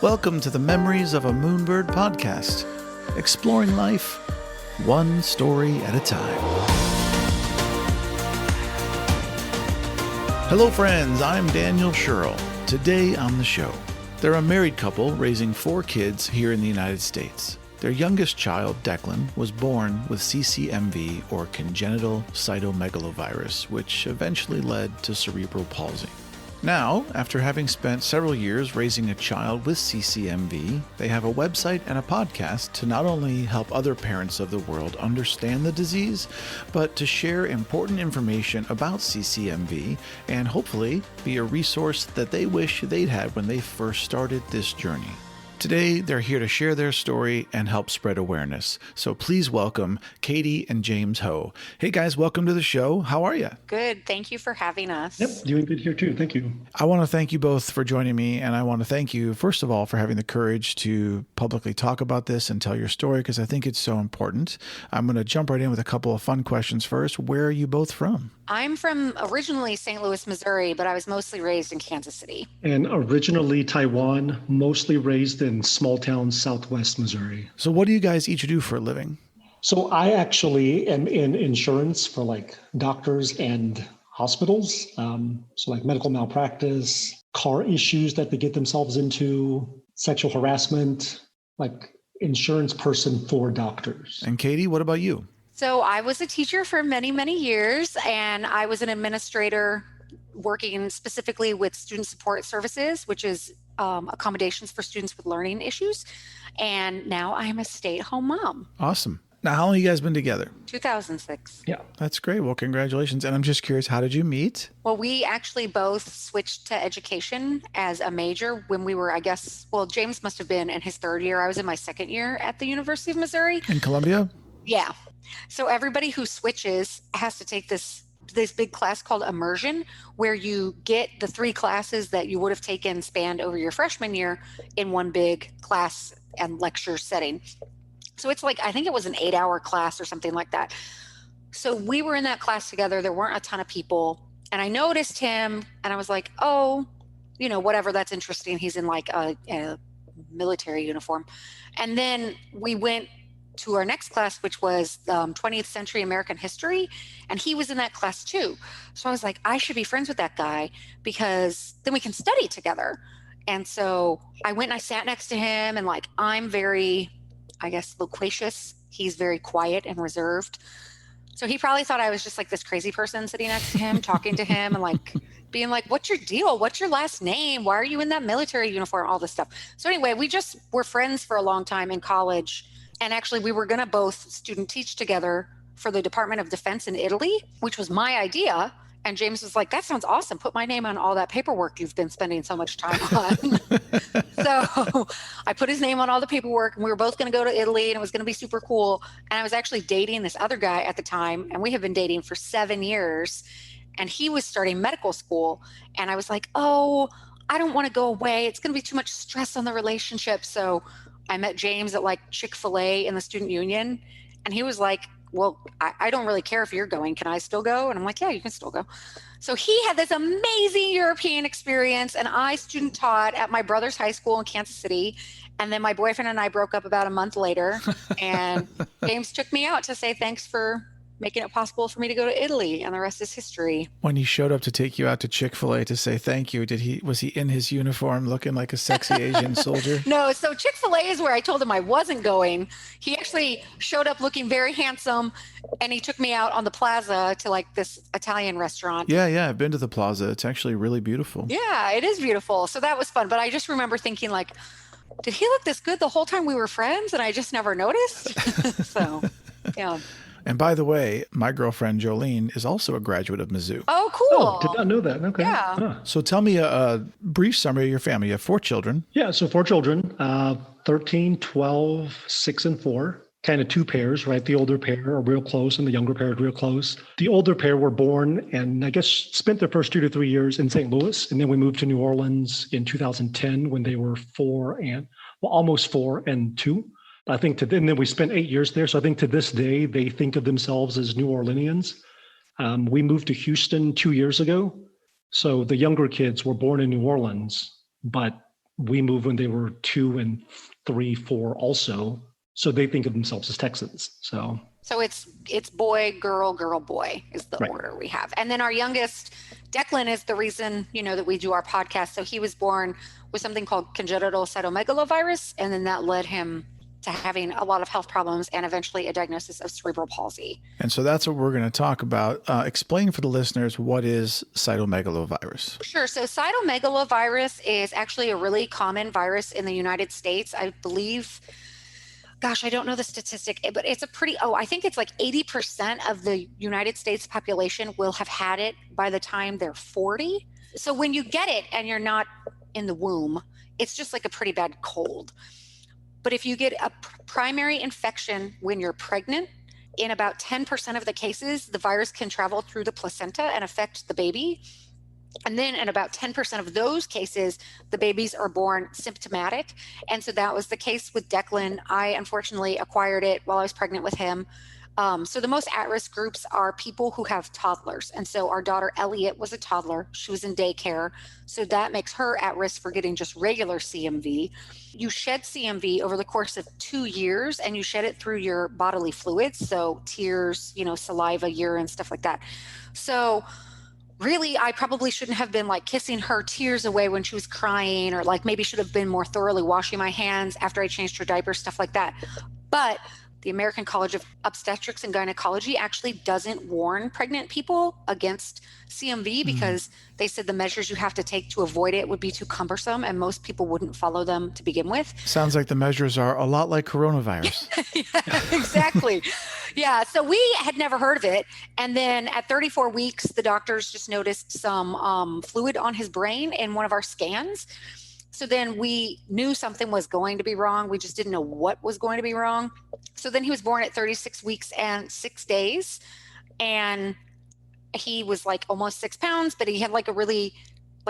Welcome to the Memories of a Moonbird podcast, exploring life one story at a time. Hello friends, I'm Daniel Sherrill. Today on the show, they're a married couple raising 4 kids here in the United States. Their youngest child, Declan, was born with cCMV, or congenital Cytomegalovirus, which eventually led to cerebral palsy. Now, after having spent several years raising a child with cCMV, they have a website and a podcast to not only help other parents of the world understand the disease, but to share important information about cCMV and hopefully be a resource that they wish they'd had when they first started this journey. Today, they're here to share their story and help spread awareness. So please welcome Katie and James Ho. Hey guys, welcome to the show. How are you? Good. Thank you for having us. Yep, doing good here too. Thank you. I want to thank you both for joining me, and I want to thank you, first of all, for having the courage to publicly talk about this and tell your story, because I think it's so important. I'm going to jump right in with a couple of fun questions first. Where are you both from? I'm from originally St. Louis, Missouri, but I was mostly raised in Kansas City. And originally Taiwan, mostly raised in small town Southwest Missouri. So what do you guys each do for a living? So I actually am in insurance for like doctors and hospitals. So like medical malpractice, car issues that they get themselves into, sexual harassment, like insurance person for doctors. And Katie, what about you? So I was a teacher for many, many years, and I was an administrator working specifically with student support services, which is accommodations for students with learning issues. And now I'm a stay-at-home mom. Awesome. Now, how long have you guys been together? 2006. Yeah. That's great. Well, congratulations. And I'm just curious, how did you meet? Well, we actually both switched to education as a major when we were, James must have been in his 3rd year. I was in my 2nd year at the University of Missouri. In Columbia? Yeah. So everybody who switches has to take this big class called immersion, where you get the 3 classes that you would have taken spanned over your freshman year in one big class and lecture setting. So it's like, I think it was an 8-hour class or something like that. So we were in that class together. There weren't a ton of people. And I noticed him and I was like, oh, whatever, that's interesting. He's in like a military uniform. And then we went to our next class, which was 20th century American history. And he was in that class too. So I was like, I should be friends with that guy because then we can study together. And so I went and I sat next to him, and like, I'm very, loquacious. He's very quiet and reserved. So he probably thought I was just like this crazy person sitting next to him, talking to him and like being like, what's your deal? What's your last name? Why are you in that military uniform? All this stuff. So anyway, we just were friends for a long time in college. And actually, we were going to both student teach together for the Department of Defense in Italy, which was my idea. And James was like, that sounds awesome. Put my name on all that paperwork you've been spending so much time on. So I put his name on all the paperwork, and we were both going to go to Italy, and it was going to be super cool. And I was actually dating this other guy at the time, and we have been dating for 7 years. And he was starting medical school. And I was like, oh, I don't want to go away. It's going to be too much stress on the relationship. So I met James at like Chick-fil-A in the student union, and he was like, well, I don't really care if you're going. Can I still go? And I'm like, yeah, you can still go. So he had this amazing European experience, and I student taught at my brother's high school in Kansas City. And then my boyfriend and I broke up about a month later, and James took me out to say thanks for making it possible for me to go to Italy, and the rest is history. When he showed up to take you out to Chick-fil-A to say thank you, was he in his uniform looking like a sexy Asian soldier? No, so Chick-fil-A is where I told him I wasn't going. He actually showed up looking very handsome, and he took me out on the plaza to like this Italian restaurant. Yeah, I've been to the plaza. It's actually really beautiful. Yeah, it is beautiful. So that was fun. But I just remember thinking like, did he look this good the whole time we were friends and I just never noticed? So, yeah. And by the way, my girlfriend Jolene is also a graduate of Mizzou. Oh, cool. Oh, did not know that. Okay. Yeah. Huh. So tell me a brief summary of your family. You have 4 children. Yeah, so 4 children, 13, 12, 6, and 4. Kind of 2 pairs, right? The older pair are real close and the younger pair are real close. The older pair were born and I guess spent their first 2 to 3 years in St. Louis. And then we moved to New Orleans in 2010 when they were almost 4 and 2. I think and then we spent 8 years there. So I think to this day, they think of themselves as New Orleanians. We moved to Houston 2 years ago. So the younger kids were born in New Orleans, but We moved when they were 2 and 3, 4 also. So they think of themselves as Texans. So it's boy, girl, girl, boy is the Right. order we have. And then our youngest, Declan, is the reason, that we do our podcast. So he was born with something called congenital cytomegalovirus. And then that led him to having a lot of health problems and eventually a diagnosis of cerebral palsy. And so that's what we're going to talk about. Explain for the listeners, what is cytomegalovirus? Sure. So cytomegalovirus is actually a really common virus in the United States. I believe, gosh, I don't know the statistic, but it's I think it's like 80% of the United States population will have had it by the time they're 40. So when you get it and you're not in the womb, it's just like a pretty bad cold. But if you get a primary infection when you're pregnant, in about 10% of the cases, the virus can travel through the placenta and affect the baby. And then in about 10% of those cases, the babies are born symptomatic. And so that was the case with Declan. I unfortunately acquired it while I was pregnant with him. So the most at-risk groups are people who have toddlers. And so our daughter Elliot was a toddler. She was in daycare. So that makes her at risk for getting just regular CMV. You shed CMV over the course of 2 years, and you shed it through your bodily fluids. So tears, saliva, urine, stuff like that. So really, I probably shouldn't have been like kissing her tears away when she was crying, or like maybe should have been more thoroughly washing my hands after I changed her diaper, stuff like that. But the American College of Obstetrics and Gynecology actually doesn't warn pregnant people against CMV because they said the measures you have to take to avoid it would be too cumbersome, and most people wouldn't follow them to begin with. Sounds like the measures are a lot like coronavirus. Yeah, exactly. Yeah. So we had never heard of it. And then at 34 weeks, the doctors just noticed some fluid on his brain in one of our scans. So then we knew something was going to be wrong. We just didn't know what was going to be wrong. So then he was born at 36 weeks and 6 days. And he was like almost 6 pounds, but he had like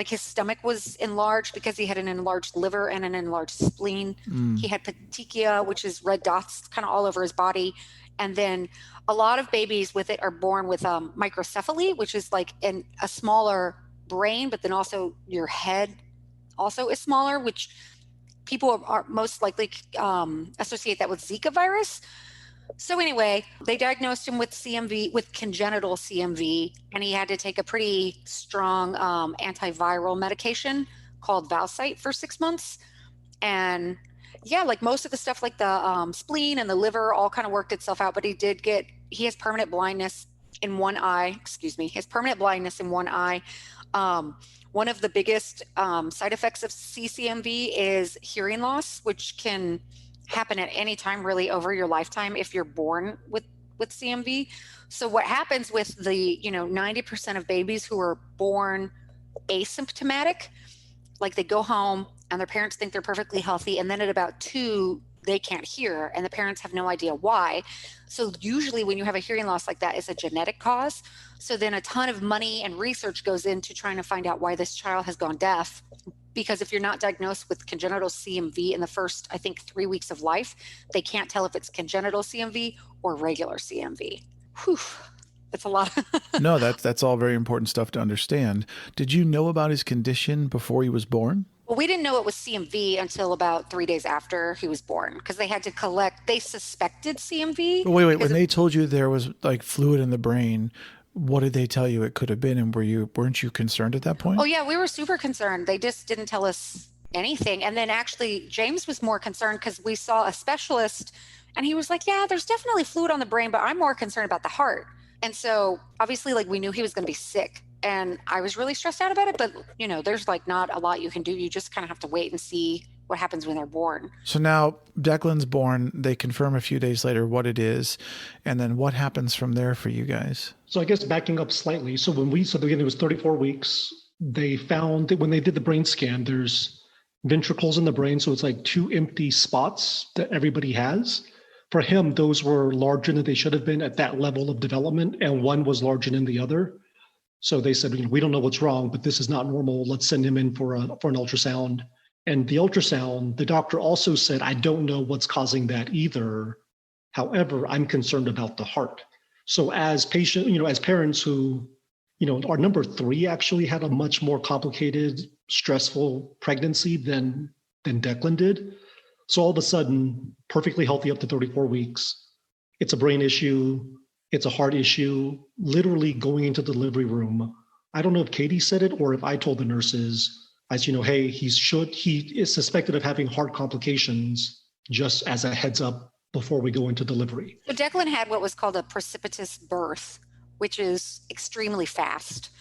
his stomach was enlarged because he had an enlarged liver and an enlarged spleen. He had petechia, which is red dots kind of all over his body. And then a lot of babies with it are born with microcephaly, which is like a smaller brain, but then also your head also is smaller, which people are most likely associate that with Zika virus. So anyway, they diagnosed him with CMV, with congenital CMV, and he had to take a pretty strong antiviral medication called Valsite for 6 months. And yeah, like most of the stuff like the spleen and the liver all kind of worked itself out, but he has permanent blindness in one eye, He has permanent blindness in one eye. One of the biggest side effects of cCMV is hearing loss, which can happen at any time really over your lifetime if you're born with CMV. So what happens with the 90% of babies who are born asymptomatic, like they go home and their parents think they're perfectly healthy, and then at about 2 they can't hear and the parents have no idea why. So usually when you have a hearing loss like that, it's a genetic cause. So then a ton of money and research goes into trying to find out why this child has gone deaf. Because if you're not diagnosed with congenital CMV in the first, I think, 3 weeks of life, they can't tell if it's congenital CMV or regular CMV. Whew, it's a lot. No, that's all very important stuff to understand. Did you know about his condition before he was born? Well, we didn't know it was CMV until about 3 days after he was born, because they had to they suspected CMV. Wait, when they told you there was like fluid in the brain, what did they tell you it could have been? And weren't you concerned at that point? Oh yeah, we were super concerned. They just didn't tell us anything. And then actually James was more concerned because we saw a specialist and he was like, yeah, there's definitely fluid on the brain, but I'm more concerned about the heart. And so obviously like we knew he was going to be sick. And I was really stressed out about it, but there's like not a lot you can do. You just kind of have to wait and see what happens when they're born. So now Declan's born, they confirm a few days later what it is. And then what happens from there for you guys? So I guess backing up slightly. So again, it was 34 weeks. They found that when they did the brain scan, there's ventricles in the brain. So it's like 2 empty spots that everybody has. For him, those were larger than they should have been at that level of development. And one was larger than the other. So they said, we don't know what's wrong, but this is not normal. Let's send him in for an ultrasound. And the ultrasound, the doctor also said, I don't know what's causing that either. However, I'm concerned about the heart. So as as parents who, our number 3 actually had a much more complicated, stressful pregnancy than than Declan did. So all of a sudden, perfectly healthy up to 34 weeks. It's a brain issue. It's a heart issue, literally going into the delivery room. I don't know if Katie said it or if I told the nurses, as you know, hey, he is suspected of having heart complications, just as a heads up before we go into delivery. So Declan had what was called a precipitous birth, which is extremely fast.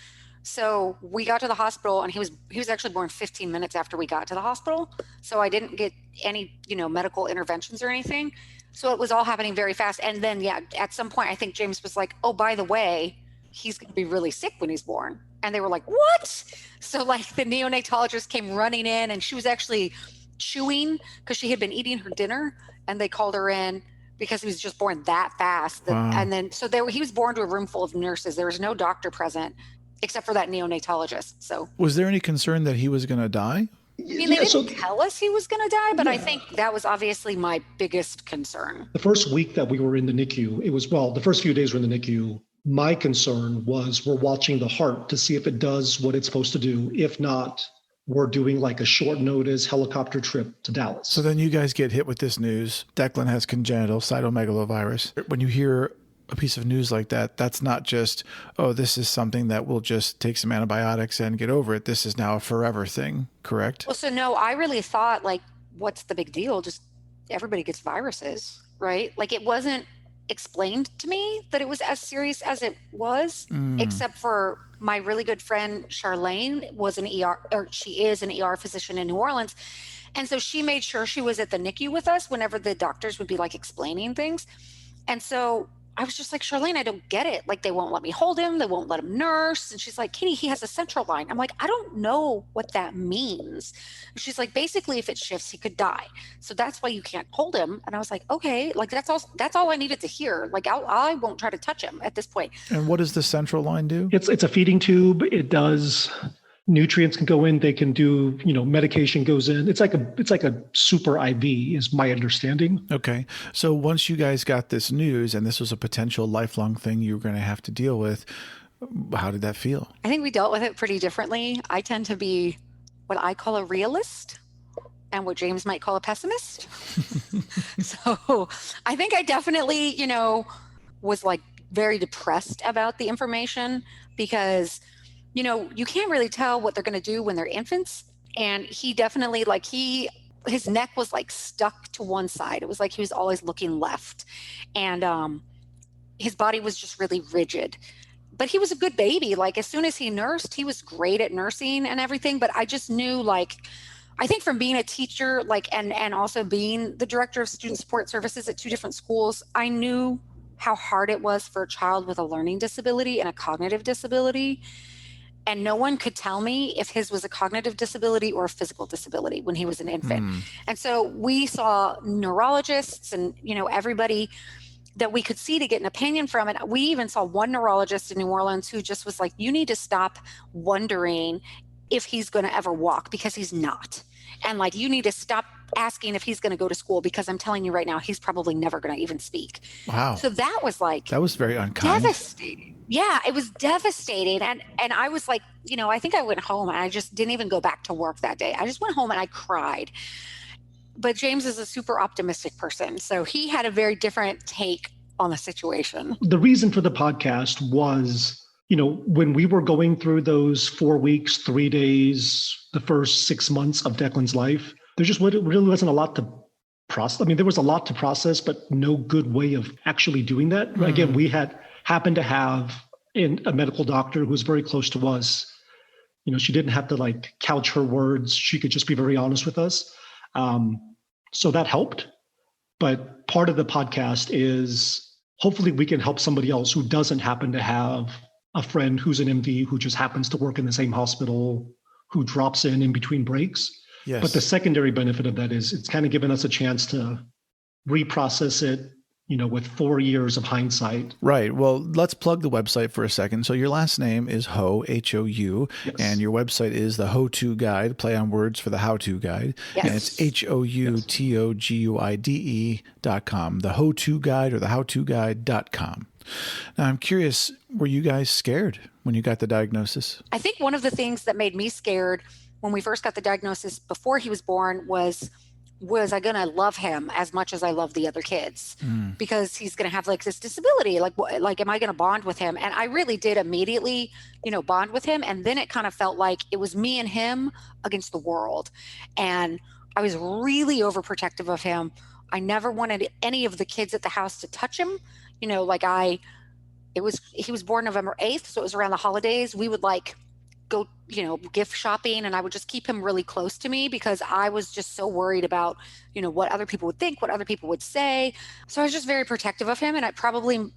So we got to the hospital, and he was actually born 15 minutes after we got to the hospital. So I didn't get any, medical interventions or anything. So it was all happening very fast. And then, at some point, I think James was like, oh, by the way, he's going to be really sick when he's born. And they were like, what? So the neonatologist came running in, and she was actually chewing because she had been eating her dinner, and they called her in because he was just born that fast. Wow. And then, he was born to a room full of nurses. There was no doctor present except for that neonatologist. So was there any concern that he was going to die? I mean, they didn't tell us he was going to die, but I think that was obviously my biggest concern. The first week that we were in the NICU, the first few days were in the NICU. My concern was we're watching the heart to see if it does what it's supposed to do. If not, we're doing a short notice helicopter trip to Dallas. So then you guys get hit with this news. Declan has congenital cytomegalovirus. When you hear a piece of news like that, that's not just, oh, this is something that we'll just take some antibiotics and get over it. This is now a forever thing, correct? Well, so no, I really thought what's the big deal? Just everybody gets viruses, right? It wasn't explained to me that it was as serious as it was, except for my really good friend Charlene she is an ER physician in New Orleans. And so she made sure she was at the NICU with us whenever the doctors would be explaining things. And so I was just like, Charlene, I don't get it. They won't let me hold him. They won't let him nurse. And she's like, Katie, he has a central line. I'm like, I don't know what that means. And she's like, basically, if it shifts, he could die. So that's why you can't hold him. And I was like, okay, that's all I needed to hear. I won't try to touch him at this point. And what does the central line do? It's a feeding tube. It does nutrients can go in. They can do, medication goes in. It's like a super IV is my understanding. Okay. So once you guys got this news and this was a potential lifelong thing you were going to have to deal with, how did that feel? I think we dealt with it pretty differently. I tend to be what I call a realist and what James might call a pessimist. So I think I definitely, was very depressed about the information because you can't really tell what they're going to do when they're infants. And he definitely his neck was stuck to one side. It was he was always looking left. And his body was just really rigid. But he was a good baby. As soon as he nursed, he was great at nursing and everything. But I just knew I think from being a teacher, and also being the director of student support services at two different schools, I knew how hard it was for a child with a learning disability and a cognitive disability. And no one could tell me if his was a cognitive disability or a physical disability when he was an infant. And so we saw neurologists and, everybody that we could see to get an opinion from it. We even saw one neurologist in New Orleans who just was like, you need to stop wondering if he's going to ever walk because he's not. And you need to stop asking if he's going to go to school because I'm telling you right now, he's probably never going to even speak. Wow. So that was that was very unkind. Devastating. Yeah, it was devastating. And I was I think I went home and I just didn't even go back to work that day. I just went home and I cried. But James is a super optimistic person. So he had a very different take on the situation. The reason for the podcast was, when we were going through those 4 weeks, 3 days, the first 6 months of Declan's life, there just really wasn't a lot to process. I mean, there was a lot to process, but no good way of actually doing that. Again, we happened to have a medical doctor who was very close to us. She didn't have to couch her words. She could just be very honest with us. So that helped. But part of the podcast is hopefully we can help somebody else who doesn't happen to have a friend who's an MD who just happens to work in the same hospital, who drops in between breaks. Yes. But the secondary benefit of that is it's kind of given us a chance to reprocess it, with 4 years of hindsight. Right. Well, let's plug the website for a second. So your last name is Ho, H-O-U, yes. And your website is the How-To Guide, play on words for the How-To Guide. Yes. And it's HOUTOGUIDE.com, the How-To Guide or the HowToGuide.com. Now, I'm curious, were you guys scared when you got the diagnosis? I think one of the things that made me scared when we first got the diagnosis before he was born was I going to love him as much as I love the other kids? Because he's going to have like this disability. Like, am I going to bond with him? And I really did immediately, bond with him. And then it kind of felt like it was me and him against the world. And I was really overprotective of him. I never wanted any of the kids at the house to touch him. He was born November 8th. So it was around the holidays. We would like go, gift shopping, and I would just keep him really close to me because I was just so worried about, what other people would think, what other people would say. So I was just very protective of him, and it probably,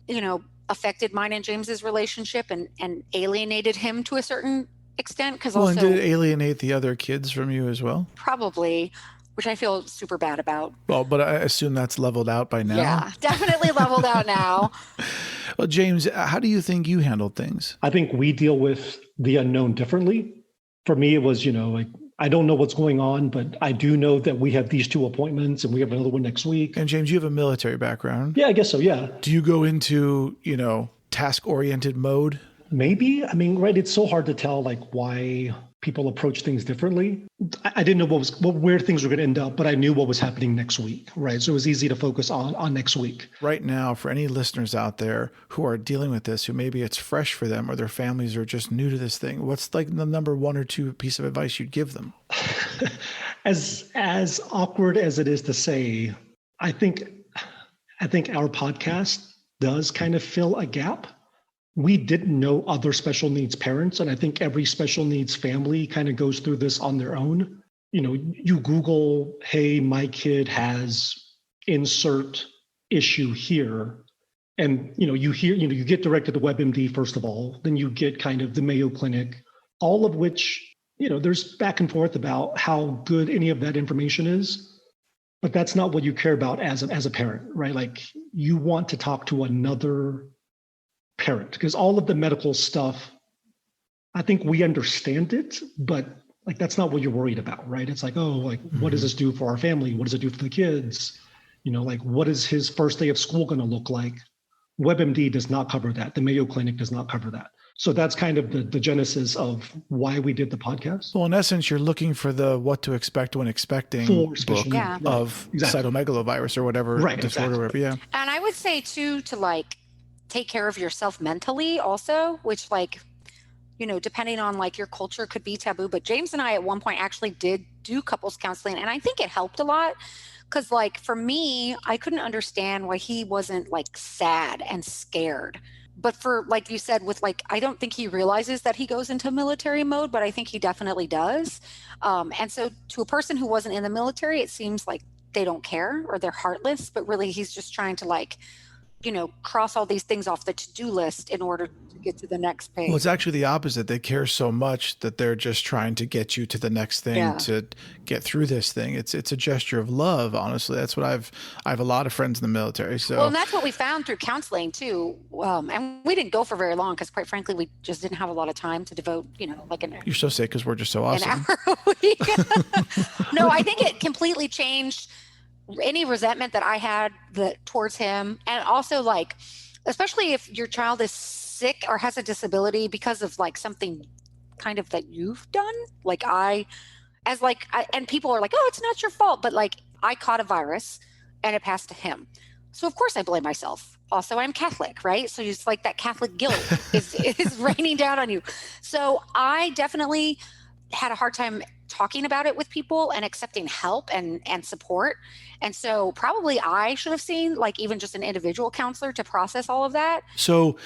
affected mine and James's relationship and alienated him to a certain extent. And did it alienate the other kids from you as well? Probably, which I feel super bad about. Well, but I assume that's leveled out by now. Yeah, definitely leveled out now. Well, James, how do you think you handled things? I think we deal with the unknown differently. For me, it was, I don't know what's going on, but I do know that we have these 2 appointments and we have another one next week. And James, you have a military background. Yeah, I guess so. Yeah. Do you go into, task-oriented mode? Maybe. I mean, right. It's so hard to tell why people approach things differently. I didn't know where things were going to end up, but I knew what was happening next week, right? So it was easy to focus on next week. Right now, for any listeners out there who are dealing with this, who maybe it's fresh for them or their families are just new to this thing, what's like the number 1 or 2 piece of advice you'd give them? As awkward as it is to say, I think our podcast does kind of fill a gap. We didn't know other special needs parents, and I think every special needs family kind of goes through this on their own. You Google, hey, my kid has insert issue here, and you get directed to WebMD first of all, then you get kind of the Mayo Clinic, all of which there's back and forth about how good any of that information is, but that's not what you care about as a parent, right? Like you want to talk to another parent, because all of the medical stuff, I think we understand it, but that's not what you're worried about, right? It's like, what does this do for our family? What does it do for the kids? What is his first day of school going to look like? WebMD does not cover that. The Mayo Clinic does not cover that. So that's kind of the genesis of why we did the podcast. Well, in essence, you're looking for the what to expect when expecting book of cytomegalovirus or whatever disorder. Exactly. Yeah. And I would say too, to take care of yourself mentally also, which depending on your culture could be taboo. But James and I at one point actually did do couples counseling. And I think it helped a lot because for me, I couldn't understand why he wasn't sad and scared. But for, you said, with I don't think he realizes that he goes into military mode, but I think he definitely does. And so to a person who wasn't in the military, it seems like they don't care or they're heartless, but really he's just trying to cross all these things off the to-do list in order to get to the next page. Well, it's actually the opposite. They care so much that they're just trying to get you to the next thing to get through this thing. It's a gesture of love, honestly. That's what I have a lot of friends in the military. So well, and that's what we found through counseling too. And we didn't go for very long because quite frankly, we just didn't have a lot of time to devote, You're so sick because we're just so awesome. An hour a week. No, I think it completely changed any resentment that I had towards him. And also especially if your child is sick or has a disability because of something kind of that you've done, and people are like, oh, it's not your fault. But I caught a virus and it passed to him. So of course I blame myself. Also, I'm Catholic, right? So it's that Catholic guilt is raining down on you. So I definitely had a hard time talking about it with people and accepting help and support. And so probably I should have seen even just an individual counselor to process all of that. So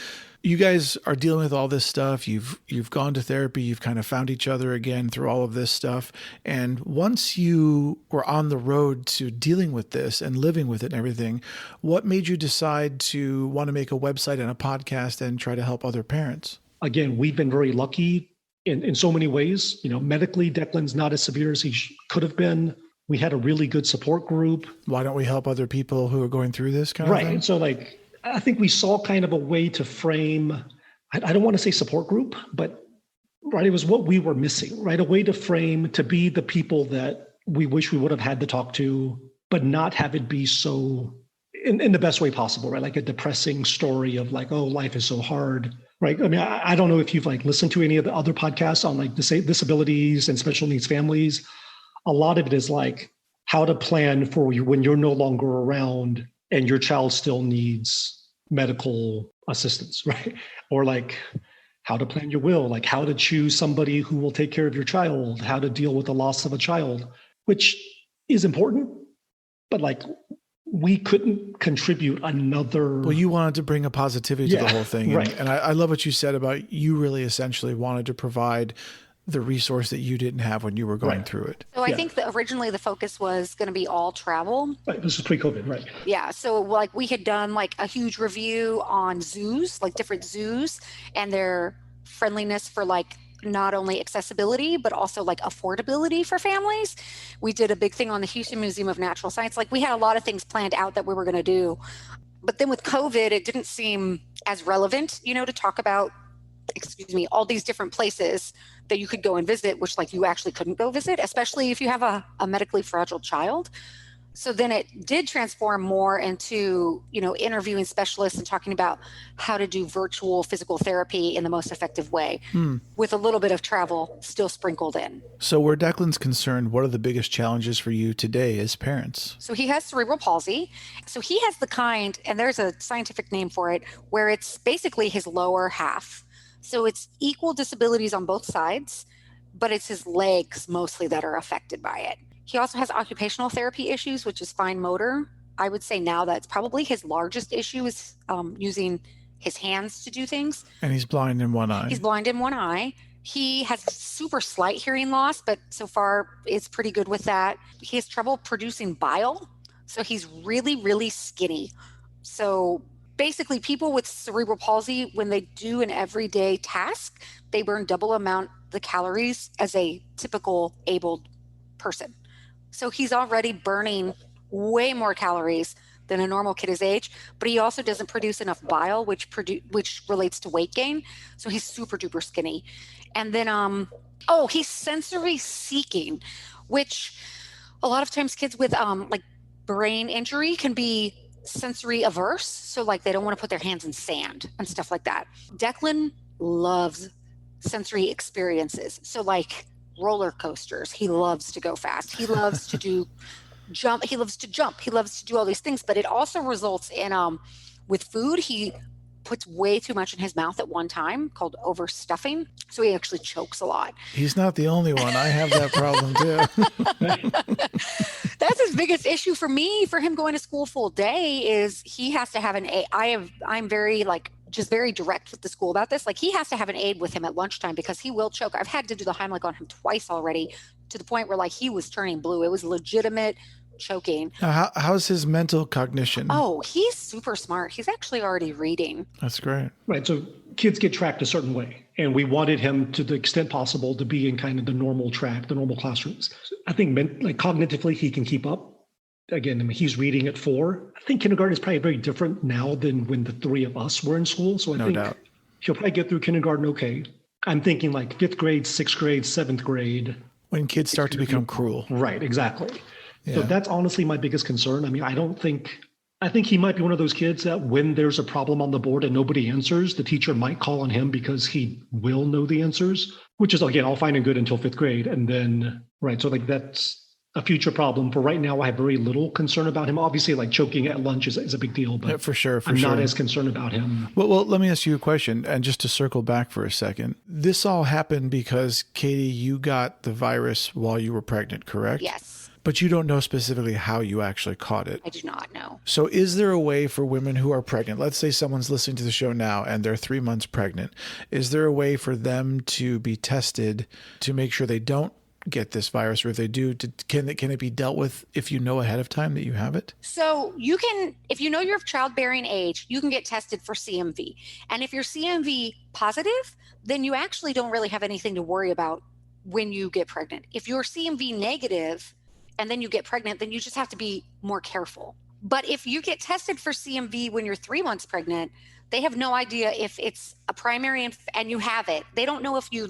you guys are dealing with all this stuff. You've gone to therapy. You've kind of found each other again through all of this stuff. And once you were on the road to dealing with this and living with it and everything, what made you decide to want to make a website and a podcast and try to help other parents? Again, we've been very lucky in so many ways. Medically, Declan's not as severe as he could have been. We had a really good support group. Why don't we help other people who are going through this kind of thing? Right. And so I think we saw kind of a way to frame, I don't want to say support group, but right, it was what we were missing, right? A way to frame, to be the people that we wish we would have had to talk to, but not have it be so in the best way possible, right? Like a depressing story of oh, life is so hard. Right. I mean, I don't know if you've like listened to any of the other podcasts on like disabilities and special needs families. A lot of it is like how to plan for you when you're no longer around and your child still needs medical assistance, right? Or like how to plan your will, like how to choose somebody who will take care of your child, how to deal with the loss of a child, which is important, but like we couldn't contribute another. Well, you wanted to bring a positivity to the whole thing. Right. And I love what you said about you really essentially wanted to provide the resource that you didn't have when you were going through it. So I think that originally the focus was going to be all travel. Right. This is pre-COVID, right? Yeah. So like we had done like a huge review on zoos, like different zoos and their friendliness for like not only accessibility, but also like affordability for families. We did a big thing on the Houston Museum of Natural Science. Like we had a lot of things planned out that we were going to do. But then with COVID, it didn't seem as relevant, to talk about, all these different places that you could go and visit, which like you actually couldn't go visit, especially if you have a medically fragile child. So then it did transform more into, interviewing specialists and talking about how to do virtual physical therapy in the most effective way with a little bit of travel still sprinkled in. So where Declan's concerned, what are the biggest challenges for you today as parents? So he has cerebral palsy. So he has the kind, and there's a scientific name for it, where it's basically his lower half. So it's equal disabilities on both sides, but it's his legs mostly that are affected by it. He also has occupational therapy issues, which is fine motor. I would say now that's probably his largest issue is using his hands to do things. And he's blind in one eye. He's blind in one eye. He has super slight hearing loss, but so far is pretty good with that. He has trouble producing bile. So he's really, really skinny. So basically people with cerebral palsy, when they do an everyday task, they burn double amount the calories as a typical abled person. So he's already burning way more calories than a normal kid his age, but he also doesn't produce enough bile, which relates to weight gain. So he's super duper skinny. And then, he's sensory seeking, which a lot of times kids with like brain injury can be sensory averse. So like they don't want to put their hands in sand and stuff like that. Declan loves sensory experiences. So like roller coasters. He loves to go fast. He loves to jump. He loves to jump. He loves to do all these things, but it also results in, with food, he puts way too much in his mouth at one time called overstuffing. So he actually chokes a lot. He's not the only one. I have that problem too. That's his biggest issue for me, for him going to school full day, is he has to have an aide. I'm very just very direct with the school about this. Like he has to have an aide with him at lunchtime because he will choke. I've had to do the Heimlich on him twice already, to the point where like he was turning blue. It was legitimate choking. Now, how's his mental cognition? Oh, he's super smart. He's actually already reading. That's great. Right. So kids get tracked a certain way. And we wanted him, to the extent possible, to be in kind of the normal track, the normal classrooms. I think cognitively he can keep up. Again, I mean, he's reading at 4. I think kindergarten is probably very different now than when the 3 of us were in school. So I think he'll probably get through kindergarten okay. I'm thinking like 5th grade, 6th grade, 7th grade. When kids start to become cruel. Right, exactly. Yeah. So that's honestly my biggest concern. I mean, I think he might be one of those kids that when there's a problem on the board and nobody answers, the teacher might call on him because he will know the answers, which is, again, all fine and good until 5th grade. And then, right, so like that's a future problem. For right now, I have very little concern about him. Obviously, like choking at lunch is a big deal, but yeah, for sure. I'm not as concerned about him. Well, let me ask you a question. And just to circle back for a second, this all happened because, Katie, you got the virus while you were pregnant, correct? Yes. But you don't know specifically how you actually caught it. I do not know. So is there a way for women who are pregnant, let's say someone's listening to the show now and they're 3 months pregnant, is there a way for them to be tested to make sure they don't get this virus, or if they do, can it be dealt with if you know ahead of time that you have it? So you can, if you know you're of childbearing age, you can get tested for CMV. And if you're CMV positive, then you actually don't really have anything to worry about when you get pregnant. If you're CMV negative and then you get pregnant, then you just have to be more careful. But if you get tested for CMV when you're 3 months pregnant, they have no idea if it's a primary and you have it. They don't know if you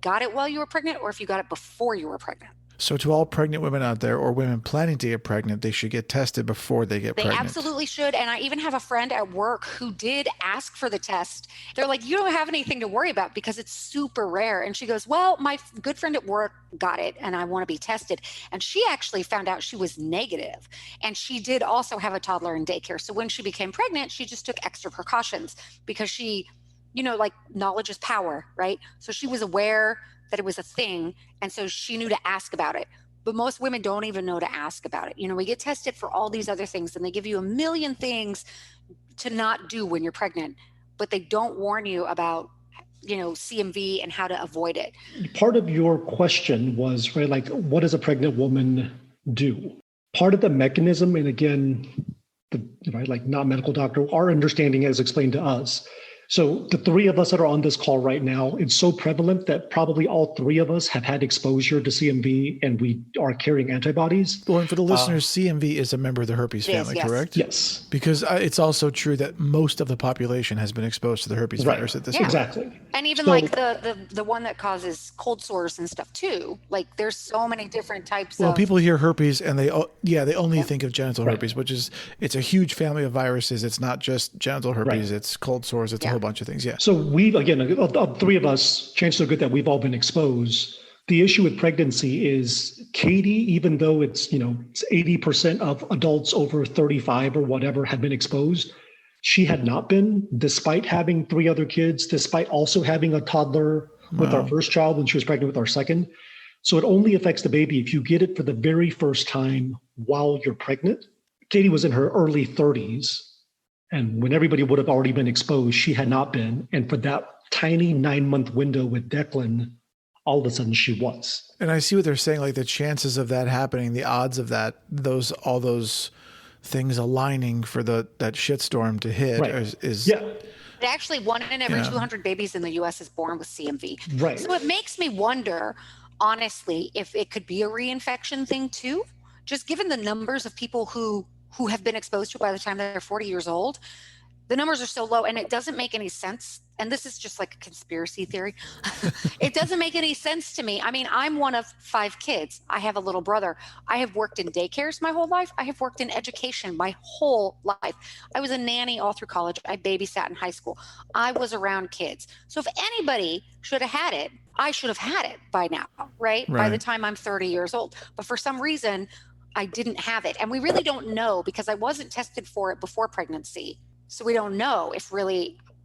got it while you were pregnant or if you got it before you were pregnant. So to all pregnant women out there or women planning to get pregnant, they should get tested before they get pregnant. They absolutely should. And I even have a friend at work who did ask for the test. They're like, you don't have anything to worry about because it's super rare. And she goes, well, my good friend at work got it and I want to be tested. And she actually found out she was negative. And she did also have a toddler in daycare. So when she became pregnant, she just took extra precautions because she, like knowledge is power, right? So she was aware that it was a thing. And so she knew to ask about it. But most women don't even know to ask about it. We get tested for all these other things and they give you a million things to not do when you're pregnant, but they don't warn you about, CMV and how to avoid it. Part of your question was, right, like, what does a pregnant woman do? Part of the mechanism, and again, like not medical doctor, our understanding as explained to us. So the three of us that are on this call right now, it's so prevalent that probably all three of us have had exposure to CMV and we are carrying antibodies. Well, and for the listeners, CMV is a member of the herpes family, yes. correct? Yes. Because it's also true that most of the population has been exposed to the herpes virus at this point. Exactly. And even like the one that causes cold sores and stuff too. Like there's so many different types Well, people hear herpes and they only think of genital herpes, which is, it's a huge family of viruses. It's not just genital herpes, it's cold sores, it's a whole bunch of things. Yeah. So we, again, of three of us, chances are good that we've all been exposed. The issue with pregnancy is Katie, even though it's 80% of adults over 35 or whatever have been exposed, she had not been, despite having three other kids, despite also having a toddler with our first child when she was pregnant with our second. So it only affects the baby if you get it for the very first time while you're pregnant. Katie was in her early 30s. And when everybody would have already been exposed, she had not been. And for that tiny 9-month window with Declan, all of a sudden she was. And I see what they're saying, like the chances of that happening, the odds of that, all those things aligning for that shitstorm to hit is Actually, 1 in every 200 babies in the U.S. is born with CMV. Right. So it makes me wonder, honestly, if it could be a reinfection thing too, just given the numbers of people who have been exposed to it by the time they're 40 years old. The numbers are so low and it doesn't make any sense. And this is just like a conspiracy theory. It doesn't make any sense to me. I mean, I'm one of 5 kids. I have a little brother. I have worked in daycares my whole life. I have worked in education my whole life. I was a nanny all through college. I babysat in high school. I was around kids. So if anybody should have had it, I should have had it by now, right? By the time I'm 30 years old. But for some reason, I didn't have it. And we really don't know because I wasn't tested for it before pregnancy. So we don't know if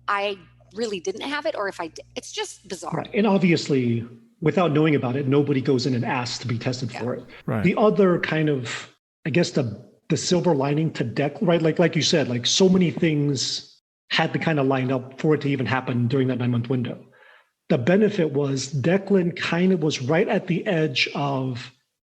I really didn't have it or if I did. It's just bizarre. Right. And obviously, without knowing about it, nobody goes in and asks to be tested for it. Right. The other kind of, I guess the silver lining to Declan, right? Like you said, like so many things had to kind of line up for it to even happen during that 9-month window. The benefit was Declan kind of was right at the edge of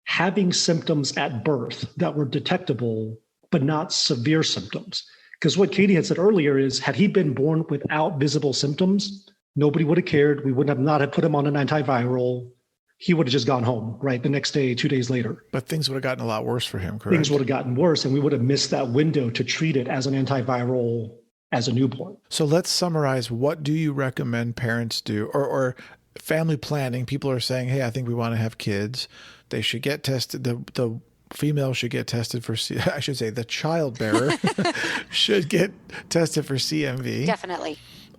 having symptoms at birth that were detectable, but not severe symptoms. Because what Katie had said earlier is, had he been born without visible symptoms, nobody would have cared. We wouldn't have not have put him on an antiviral. He would have just gone home, right? The next day, 2 days later. But things would have gotten a lot worse for him, correct? Things would have gotten worse, and we would have missed that window to treat it as an antiviral as a newborn. So let's summarize. What do you recommend parents do? Or family planning, people are saying, hey, I think we want to have kids. They should get tested. The female should get tested for, I should say the childbearer should get tested for CMV. Definitely.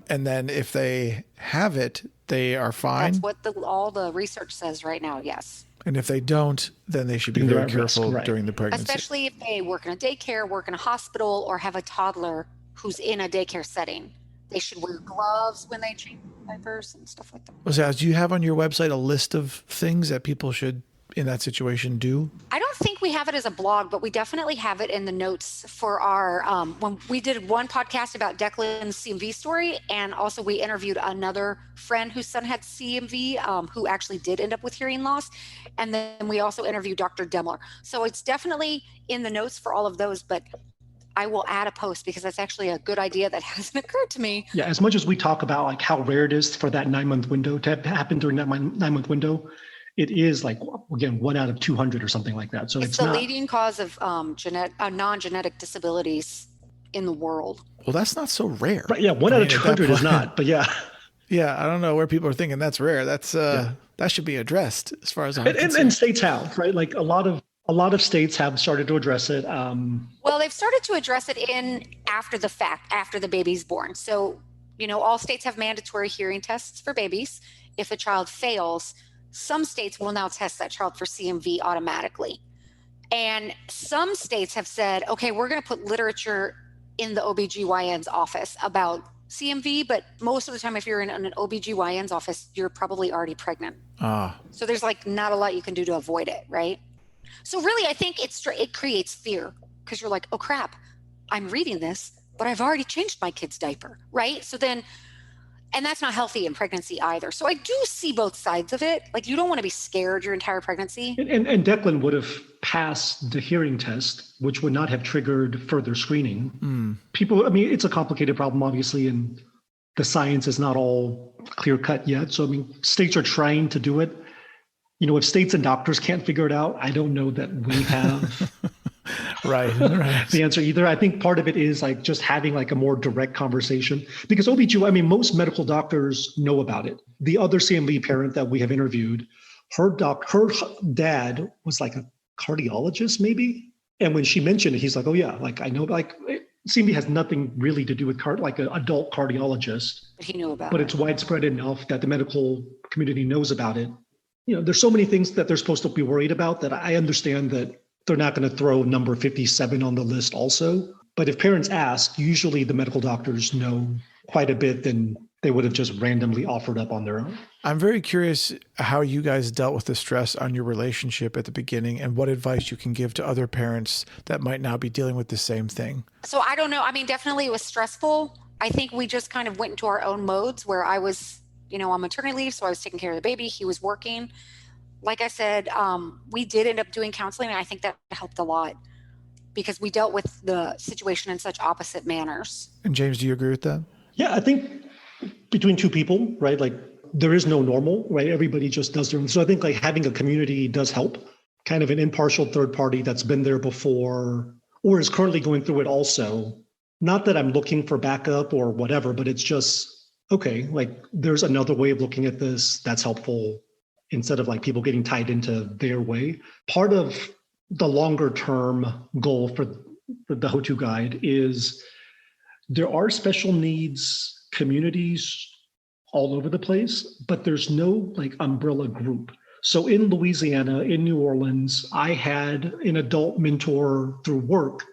And then if they have it, they are fine. That's what all the research says right now, yes. And if they don't, then they should be very careful during the pregnancy. Especially if they work in a daycare, work in a hospital, or have a toddler who's in a daycare setting. They should wear gloves when they change diapers and stuff like that. So do you have on your website a list of things that people should, in that situation, do? I don't think we have it as a blog, but we definitely have it in the notes for our, when we did one podcast about Declan's CMV story, and also we interviewed another friend whose son had CMV, who actually did end up with hearing loss. And then we also interviewed Dr. Demler. So it's definitely in the notes for all of those, but I will add a post because that's actually a good idea that hasn't occurred to me. Yeah, as much as we talk about like how rare it is for that 9-month window to happen during that 9-month window, it is like, again, 1 out of 200 or something like that. So it's the leading cause of non-genetic disabilities in the world. Well, that's not so rare. Right, yeah, 1 out of 200 is not, but yeah. Yeah, I don't know where people are thinking that's rare. That should be addressed as far as I'm concerned. And states have, right? Like a lot of states have started to address it. Well, they've started to address it after the fact, after the baby's born. So, all states have mandatory hearing tests for babies. If a child fails, some states will now test that child for CMV automatically. And some states have said, okay, we're going to put literature in the OBGYN's office about CMV, but most of the time, if you're in an OBGYN's office, you're probably already pregnant. So there's not a lot you can do to avoid it, right? So really, I think it creates fear because you're like, oh crap, I'm reading this, but I've already changed my kid's diaper, right? So then, and that's not healthy in pregnancy either. So I do see both sides of it. Like you don't want to be scared your entire pregnancy. And Declan would have passed the hearing test, which would not have triggered further screening. People, I mean, it's a complicated problem, obviously, and the science is not all clear cut yet. So, I mean, states are trying to do it. If states and doctors can't figure it out, I don't know that we have right. the answer either. I think part of it is like just having like a more direct conversation because most medical doctors know about it. The other CMV parent that we have interviewed, her dad was like a cardiologist maybe. And when she mentioned it, he's like, oh yeah, like I know, like CMV has nothing really to do with like an adult cardiologist. But he knew about it. But it's widespread enough that the medical community knows about it. There's so many things that they're supposed to be worried about that I understand that they're not going to throw number 57 on the list also. But if parents ask, usually the medical doctors know quite a bit than they would have just randomly offered up on their own. I'm very curious how you guys dealt with the stress on your relationship at the beginning and what advice you can give to other parents that might now be dealing with the same thing. So I don't know. I mean, definitely it was stressful. I think we just kind of went into our own modes where I was on maternity leave. So I was taking care of the baby. He was working. Like I said, we did end up doing counseling. And I think that helped a lot because we dealt with the situation in such opposite manners. And James, do you agree with that? Yeah, I think between two people, right? Like there is no normal, right? Everybody just does their own. So I think like having a community does help. Kind of an impartial third party that's been there before or is currently going through it also. Not that I'm looking for backup or whatever, but it's just, okay, like there's another way of looking at this that's helpful instead of like people getting tied into their way. Part of the longer term goal for the How-To Guide is there are special needs communities all over the place, but there's no like umbrella group. So in Louisiana, in New Orleans, I had an adult mentor through work,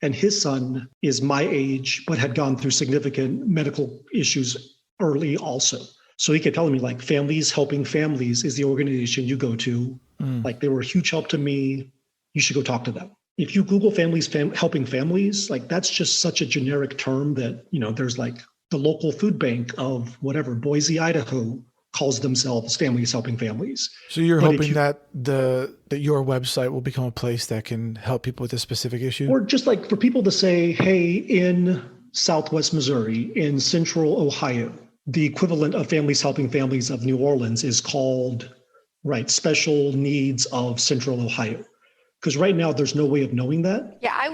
and his son is my age, but had gone through significant medical issues early also. So he kept telling me like Families Helping Families is the organization you go to. Like they were a huge help to me. You should go talk to them. If you Google Families Helping Families, like that's just such a generic term that, there's like the local food bank of whatever, Boise, Idaho calls themselves Families Helping Families. So you're hoping that your website will become a place that can help people with a specific issue? Or just like for people to say, hey, in Southwest Missouri, in Central Ohio, the equivalent of Families Helping Families of New Orleans is called, Special Needs of Central Ohio. Because right now there's no way of knowing that. Yeah, I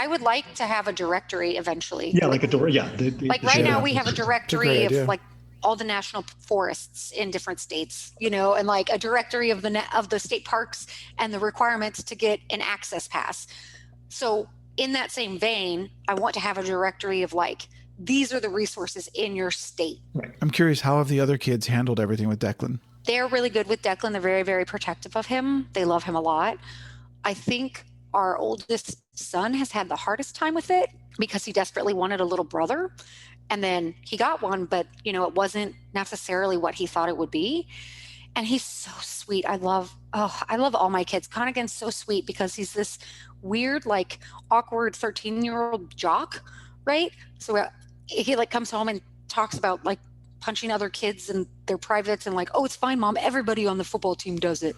would like to have a directory evenly. Yeah, like a directory. Yeah. Right now we have a directory of like all the national forests in different states, and like a directory of the state parks and the requirements to get an access pass. So in that same vein, I want to have a directory of like, these are the resources in your state. Right. I'm curious, how have the other kids handled everything with Declan? They're really good with Declan. They're very, very protective of him. They love him a lot. I think our oldest son has had the hardest time with it because he desperately wanted a little brother. And then he got one, but it wasn't necessarily what he thought it would be. And he's so sweet. I love all my kids. Connigan's so sweet because he's this weird, like awkward 13-year-old jock, right? So he like comes home and talks about like punching other kids and their privates and like, oh, it's fine, Mom. Everybody on the football team does it.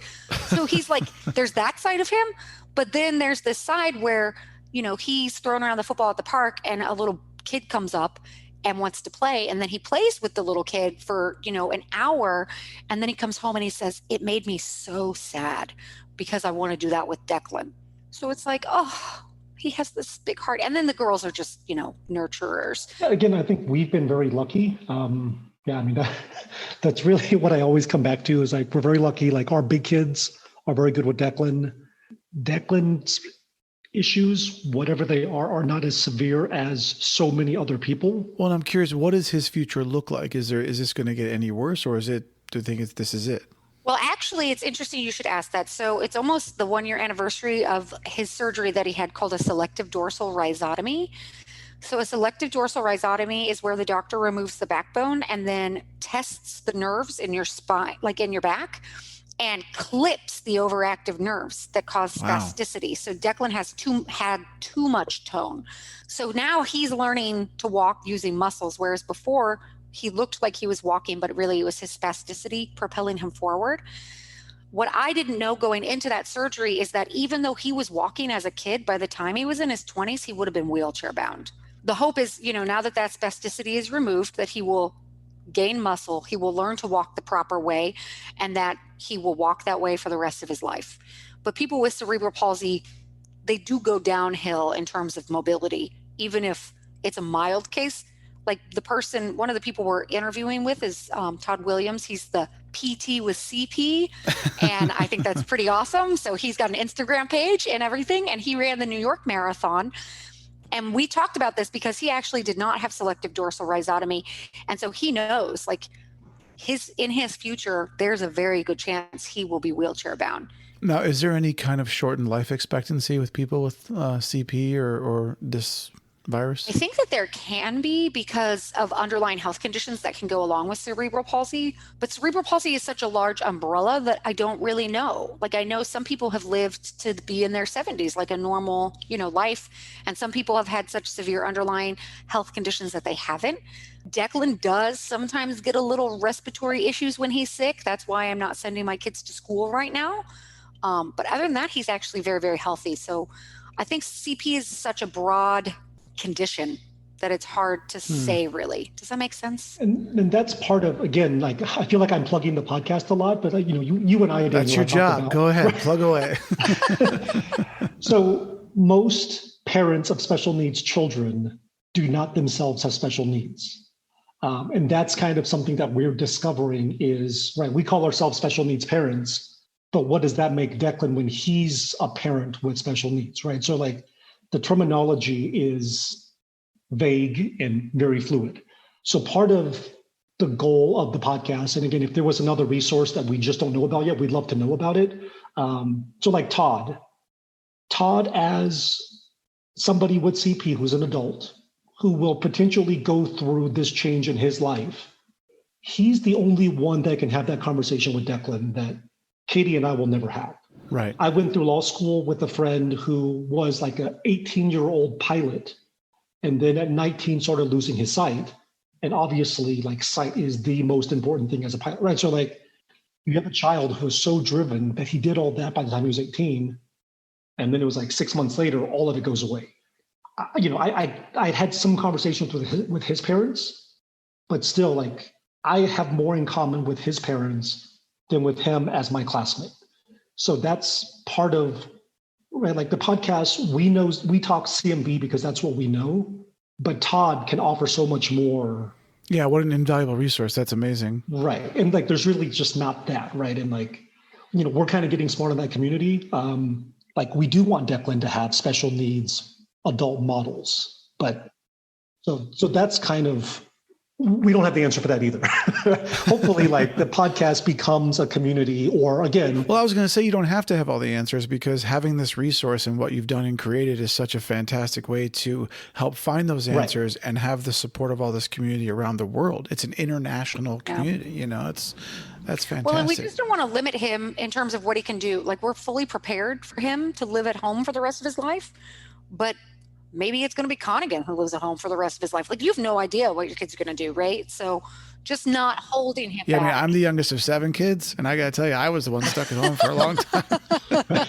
So he's like, there's that side of him. But then there's this side where, he's throwing around the football at the park and a little kid comes up and wants to play. And then he plays with the little kid for, an hour. And then he comes home and he says, it made me so sad because I want to do that with Declan. So it's like, oh, he has this big heart. And then the girls are just, nurturers. Again, I think we've been very lucky. Yeah, I mean, that's really what I always come back to is like, we're very lucky. Like our big kids are very good with Declan. Declan's issues, whatever they are not as severe as so many other people. Well, I'm curious, what does his future look like? Is this going to get any worse, or do you think this is it? Well, actually, it's interesting you should ask that. So it's almost the 1 year anniversary of his surgery that he had called a selective dorsal rhizotomy. So a selective dorsal rhizotomy is where the doctor removes the backbone and then tests the nerves in your spine, like in your back, and clips the overactive nerves that cause spasticity. So Declan had too much tone. So now he's learning to walk using muscles, whereas before he looked like he was walking, but really it was his spasticity propelling him forward. What I didn't know going into that surgery is that even though he was walking as a kid, by the time he was in his 20s, he would have been wheelchair bound. The hope is, now that spasticity is removed, that he will gain muscle, he will learn to walk the proper way, and that he will walk that way for the rest of his life. But people with cerebral palsy, they do go downhill in terms of mobility, even if it's a mild case. Like one of the people we're interviewing with is Todd Williams. He's the PT with CP, and I think that's pretty awesome. So he's got an Instagram page and everything, and he ran the New York Marathon. And we talked about this because he actually did not have selective dorsal rhizotomy. And so he knows, like, in his future, there's a very good chance he will be wheelchair bound. Now, is there any kind of shortened life expectancy with people with CP or this virus? I think that there can be because of underlying health conditions that can go along with cerebral palsy. But cerebral palsy is such a large umbrella that I don't really know. Like, I know some people have lived to be in their 70s, like a normal, life. And some people have had such severe underlying health conditions that they haven't. Declan does sometimes get a little respiratory issues when he's sick. That's why I'm not sending my kids to school right now. But other than that, he's actually very, very healthy. So I think CP is such a broad condition that it's hard to say, really. Does that make sense? And that's part of, again, like, I feel like I'm plugging the podcast a lot, but you and I, that's your job. Go ahead, plug away. So most parents of special needs children do not themselves have special needs. And that's kind of something that we're discovering is, right, we call ourselves special needs parents, but what does that make Declan when he's a parent with special needs, right? So like, the terminology is vague and very fluid. So part of the goal of the podcast, and again, if there was another resource that we just don't know about yet, we'd love to know about it. So like Todd as somebody with CP who's an adult, who will potentially go through this change in his life, he's the only one that can have that conversation with Declan that Katie and I will never have. Right. I went through law school with a friend who was like an 18-year-old pilot, and then at 19 started losing his sight. And obviously, like, sight is the most important thing as a pilot, right? So like, you have a child who's so driven that he did all that by the time he was 18, and then it was like 6 months later, all of it goes away. I had some conversations with his parents, but still, like, I have more in common with his parents than with him as my classmate. So that's part of, right, like the podcast, we talk CMV because that's what we know, but Todd can offer so much more. Yeah, what an invaluable resource. That's amazing. Right. And like, there's really just not that, right? And like, we're kind of getting smart in that community. Like, we do want Declan to have special needs adult models, but so that's kind of, we don't have the answer for that either. Hopefully, like, the podcast becomes a community, or again. Well, I was going to say, you don't have to have all the answers, because having this resource and what you've done and created is such a fantastic way to help find those answers, right, and have the support of all this community around the world. It's an international community, that's fantastic. Well, and we just don't want to limit him in terms of what he can do. Like, we're fully prepared for him to live at home for the rest of his life, but maybe it's going to be Connigan who lives at home for the rest of his life. Like, you have no idea what your kids are going to do, right? So just not holding him back. I mean, I'm the youngest of 7 kids, and I got to tell you, I was the one stuck at home for a long time.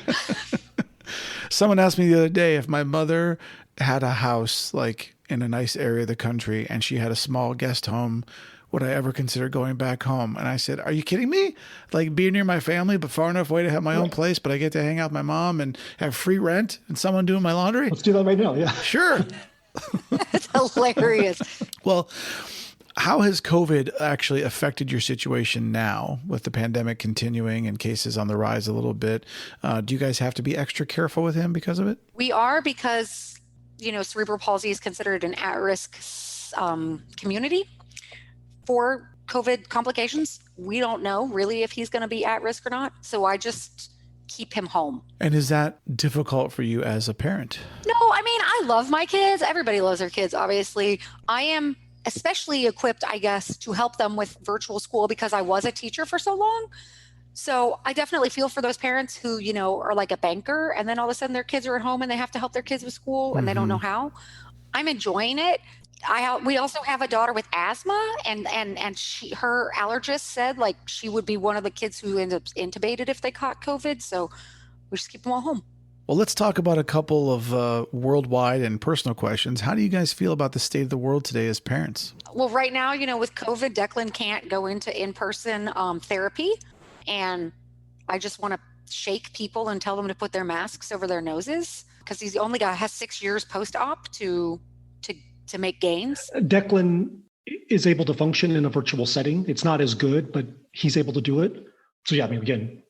Someone asked me the other day if my mother had a house, like, in a nice area of the country, and she had a small guest home, would I ever consider going back home? And I said, are you kidding me? Like, being near my family, but far enough away to have my own place, but I get to hang out with my mom and have free rent and someone doing my laundry? Let's do that right now. Yeah. Sure. That's hilarious. Well, How has COVID actually affected your situation now with the pandemic continuing and cases on the rise a little bit? Do you guys have to be extra careful with him because of it? We are, because, cerebral palsy is considered an at-risk community for COVID complications. We don't know really if he's going to be at risk or not. So I just keep him home. And is that difficult for you as a parent? No, I mean, I love my kids. Everybody loves their kids, obviously. I am especially equipped, I guess, to help them with virtual school because I was a teacher for so long. So I definitely feel for those parents who, are like a banker, and then all of a sudden their kids are at home and they have to help their kids with school and they don't know how. I'm enjoying it. We also have a daughter with asthma, and her allergist said like she would be one of the kids who ends up intubated if they caught COVID. So we just keep them all home. Well, let's talk about a couple of worldwide and personal questions. How do you guys feel about the state of the world today as parents? Well, right now, with COVID, Declan can't go into in-person therapy, and I just want to shake people and tell them to put their masks over their noses because he's only has 6 years post-op to make gains. Declan is able to function in a virtual setting. It's not as good, but he's able to do it. So yeah, I mean, again,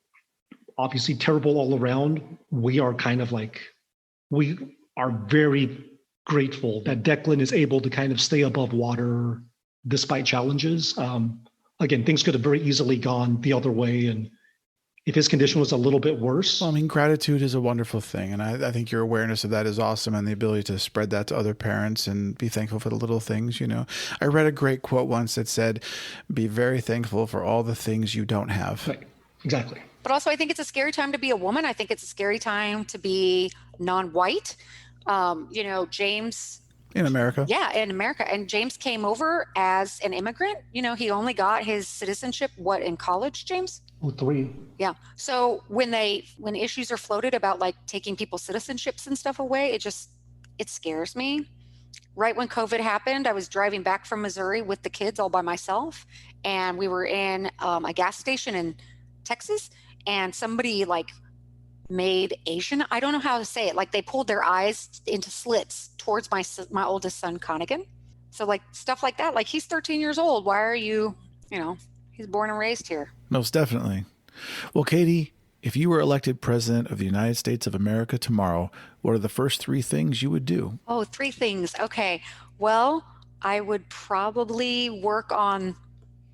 obviously terrible all around. We are we are very grateful that Declan is able to kind of stay above water despite challenges. Again, things could have very easily gone the other way, and if his condition was a little bit worse. Well, I mean, gratitude is a wonderful thing. And I think your awareness of that is awesome, and the ability to spread that to other parents and be thankful for the little things, I read a great quote once that said, be very thankful for all the things you don't have. Right. Exactly. But also I think it's a scary time to be a woman. I think it's a scary time to be non-white. James. In America. Yeah, in America. And James came over as an immigrant. He only got his citizenship, in college, James? 3. Yeah. So when issues are floated about like taking people's citizenships and stuff away, it scares me. Right when COVID happened, I was driving back from Missouri with the kids all by myself, and we were in a gas station in Texas, and somebody made Asian, I don't know how to say it, they pulled their eyes into slits towards my oldest son, Connigan. So stuff like that, he's 13 years old. Why are you, he's born and raised here. Most definitely. Well, Katie, if you were elected president of the United States of America tomorrow, what are the first 3 things you would do? Oh, 3 things. Okay. Well, I would probably work on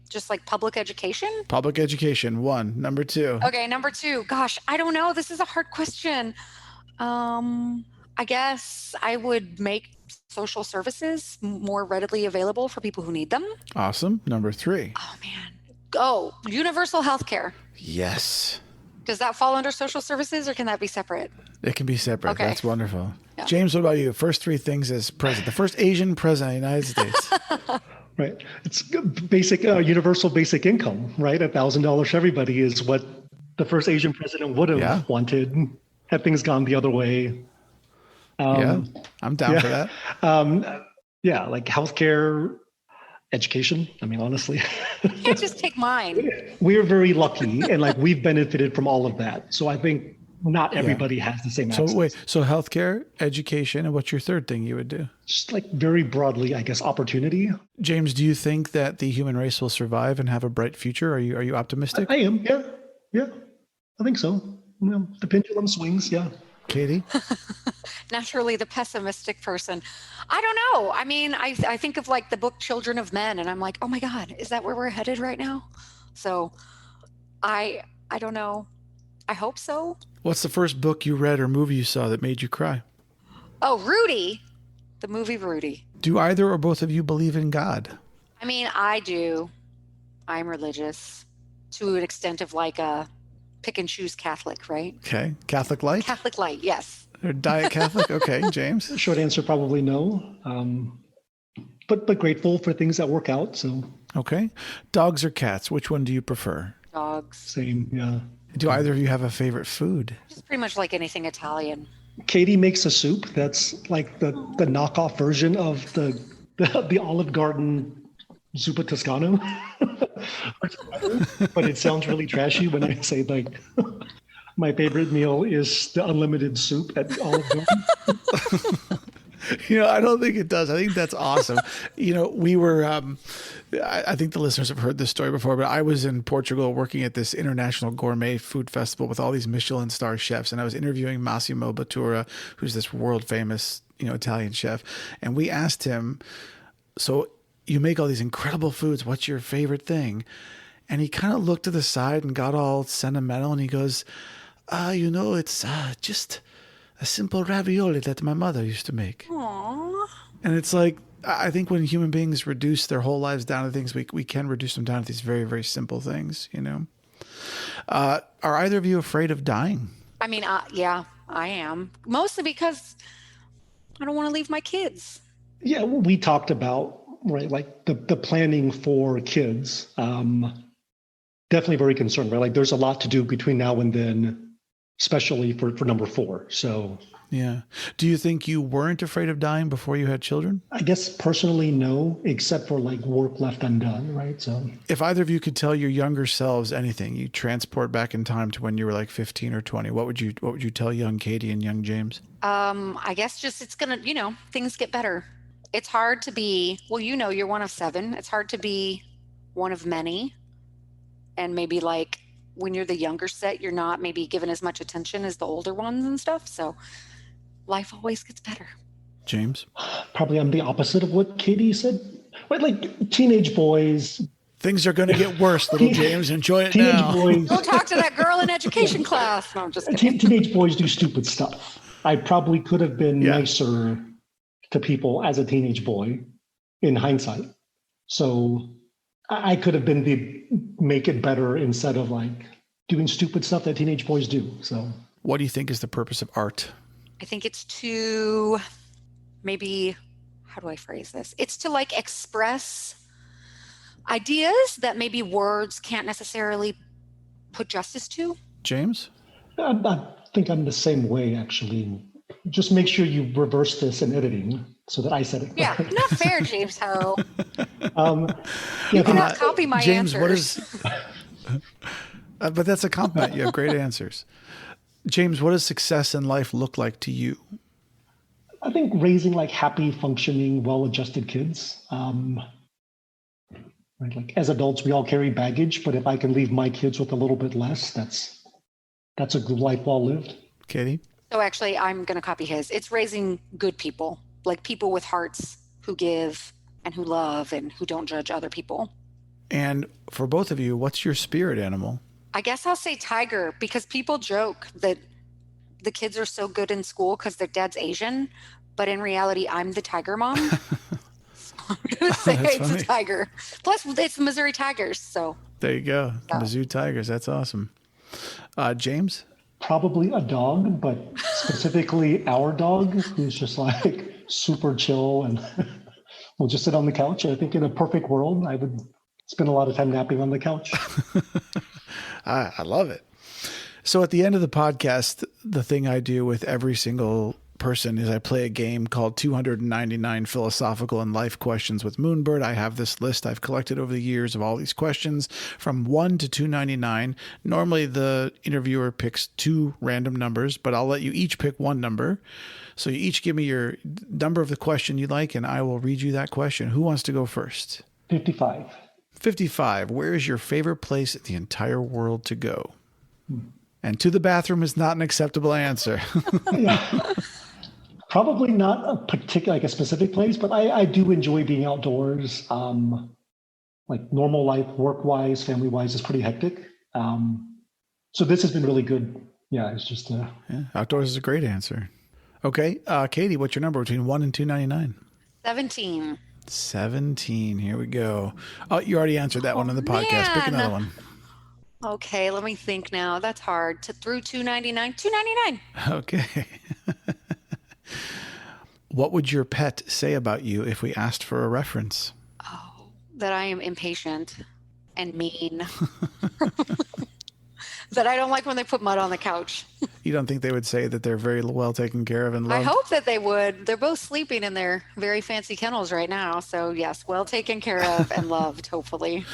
just public education. Public education, 1. Number 2. Okay, number 2. Gosh, I don't know. This is a hard question. I guess I would make social services more readily available for people who need them. Awesome. Number 3. Oh, man. Universal health care. Yes. Does that fall under social services, or can that be separate? It can be separate. Okay. That's wonderful. Yeah. James, what about you? First 3 things as president, the first Asian president of the United States. Right. It's basic, universal basic income, right? $1,000 for everybody is what the first Asian president would have wanted had things gone the other way. I'm down for that. Healthcare, education. I mean, honestly, you can't just take mine. We're very lucky, and we've benefited from all of that. So I think not everybody has the same access. So healthcare, education, and what's your third thing you would do? Just very broadly, I guess, opportunity. James, do you think that the human race will survive and have a bright future? Are you optimistic? I am. Yeah. I think so. The pendulum swings. Yeah. Katie? Naturally the pessimistic person. I don't know. I mean, I think of the book Children of Men, and I'm like, oh my God, is that where we're headed right now? So I don't know. I hope so. What's the first book you read or movie you saw that made you cry? Oh, Rudy. The movie Rudy. Do either or both of you believe in God? I mean, I do. I'm religious to an extent of a pick and choose Catholic, right? Okay. Catholic light? Catholic light, yes. Or diet Catholic? Okay, James? Short answer, probably no. But grateful for things that work out. So. Okay. Dogs or cats? Which one do you prefer? Dogs. Same, yeah. Do either of you have a favorite food? Just pretty much anything Italian. Katie makes a soup that's the knockoff version of the Olive Garden Zuppa Toscano. But it sounds really trashy when I say my favorite meal is the unlimited soup at Olive Garden. I don't think it does. I think that's awesome. We were, I think the listeners have heard this story before, but I was in Portugal working at this international gourmet food festival with all these Michelin star chefs. And I was interviewing Massimo Bottura, who's this world famous, Italian chef. And we asked him, so you make all these incredible foods. What's your favorite thing? And he kind of looked to the side and got all sentimental. And he goes, it's just a simple ravioli that my mother used to make. Aww. And it's like, I think when human beings reduce their whole lives down to things, we can reduce them down to these very, very simple things, Are either of you afraid of dying? I mean, yeah, I am. Mostly because I don't want to leave my kids. Yeah, we talked about, right, like the planning for kids. Definitely very concerned, right? Like there's a lot to do between now and then, especially for number 4. So yeah. Do you think you weren't afraid of dying before you had children? I guess personally, no, except for like work left undone, right? So if either of you could tell your younger selves anything, you transport back in time to when you were like 15 or 20, what would you tell young Katie and young James? I guess just it's gonna, things get better. It's hard to be, well, you're one of 7. It's hard to be one of many. And maybe like when you're the younger set, you're not maybe given as much attention as the older ones and stuff. So life always gets better. James? Probably I'm the opposite of what Katie said. Right, like teenage boys. Things are going to get worse, little James. Enjoy it teenage now. Boys, Don't talk to that girl in education class. No, I'm just kidding. Teenage boys do stupid stuff. I probably could have been nicer to people as a teenage boy in hindsight. So I could have been the make it better instead of like doing stupid stuff that teenage boys do. So what do you think is the purpose of art? I think it's to maybe, how do I phrase this? It's to like express ideas that maybe words can't necessarily put justice to. James? I think I'm the same way, actually. Just make sure you reverse this in editing so that I said it. Yeah, not fair, James Ho. You cannot copy my James, answers. But that's a compliment. You have great answers. James, what does success in life look like to you? I think raising like happy, functioning, well-adjusted kids. Right, like as adults, we all carry baggage, but if I can leave my kids with a little bit less, that's a good life well lived. Katie? So actually, I'm going to copy his. It's raising good people, like people with hearts who give and who love and who don't judge other people. And for both of you, what's your spirit animal? I guess I'll say tiger, because people joke that the kids are so good in school because their dad's Asian, but in reality, I'm the tiger mom. So I'm going to say it's a tiger. Plus, it's the Missouri Tigers. So there you go. The Mizzou Tigers. That's awesome. James? Probably a dog, but specifically our dog, who's just like super chill and will just sit on the couch. I think in a perfect world, I would spend a lot of time napping on the couch. I love it. So at the end of the podcast, the thing I do with every single person is I play a game called 299 Philosophical and Life Questions with Moonbird. I have this list I've collected over the years of all these questions from 1 to 299. Normally the interviewer picks 2 random numbers, but I'll let you each pick 1 number. So you each give me your number of the question you like, and I will read you that question. Who wants to go first? 55. 55. Where is your favorite place in the entire world to go? And to the bathroom is not an acceptable answer. Yeah. Probably not a particular, like a specific place, but I do enjoy being outdoors. Like normal life, work-wise, family-wise, is pretty hectic. So this has been really good. Yeah, it's just... Yeah, outdoors is a great answer. Okay, Katie, what's your number between 1 and 299? 17. 17. Here we go. Oh, you already answered that one on the podcast. Pick another one. Okay, let me think now. That's hard. Through 299. 299. Okay. What would your pet say about you if we asked for a reference? Oh, that I am impatient and mean. That I don't like when they put mud on the couch. You don't think they would say that they're very well taken care of and loved? I hope that they would. They're both sleeping in their very fancy kennels right now. So yes, well taken care of and loved, hopefully.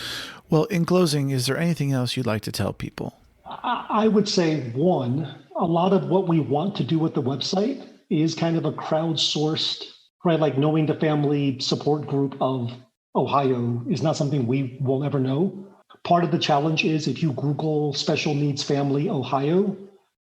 Well, in closing, is there anything else you'd like to tell people? I would say, one, a lot of what we want to do with the website is kind of a crowdsourced right? Like knowing the family support group of Ohio is not something we will ever know. Part of the challenge is if you Google special needs family Ohio,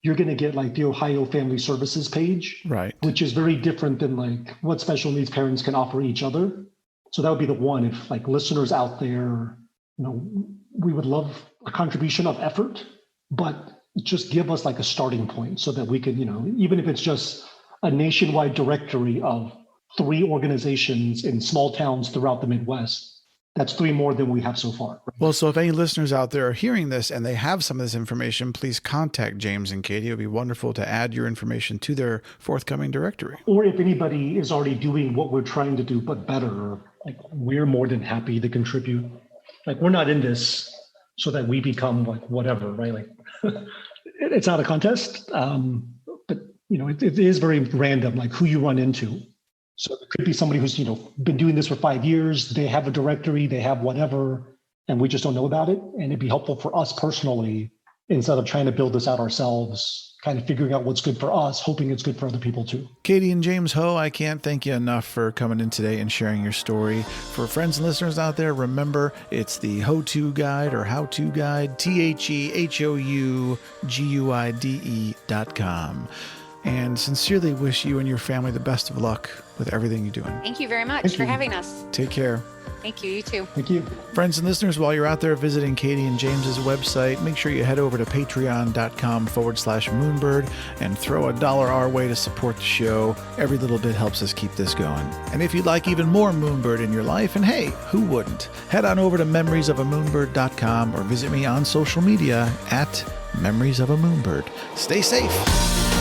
you're going to get like the Ohio Family Services page, right? Which is very different than like what special needs parents can offer each other. So that would be the one. If like listeners out there, we would love a contribution of effort, but just give us like a starting point so that we could, even if it's just a nationwide directory of 3 organizations in small towns throughout the Midwest. That's 3 more than we have so far. Well, so if any listeners out there are hearing this and they have some of this information, please contact James and Katie. It would be wonderful to add your information to their forthcoming directory. Or if anybody is already doing what we're trying to do, but better, like we're more than happy to contribute. Like we're not in this so that we become like whatever, right? Like it's not a contest, but it is very random, like who you run into. So it could be somebody who's, been doing this for 5 years. They have a directory, they have whatever, and we just don't know about it. And it'd be helpful for us personally, instead of trying to build this out ourselves, kind of figuring out what's good for us, hoping it's good for other people too. Katie and James Ho, I can't thank you enough for coming in today and sharing your story. For friends and listeners out there, remember it's the How-To Guide or How-To Guide, TheHouguide.com. And sincerely wish you and your family the best of luck with everything you're doing. Thank you very much for having us. Take care. Thank you. You too. Thank you. Friends and listeners, while you're out there visiting Katie and James's website, make sure you head over to patreon.com/Moonbird and throw $1 our way to support the show. Every little bit helps us keep this going. And if you'd like even more Moonbird in your life, and hey, who wouldn't? Head on over to memoriesofamoonbird.com or visit me on social media at Memories of a Moonbird. Stay safe.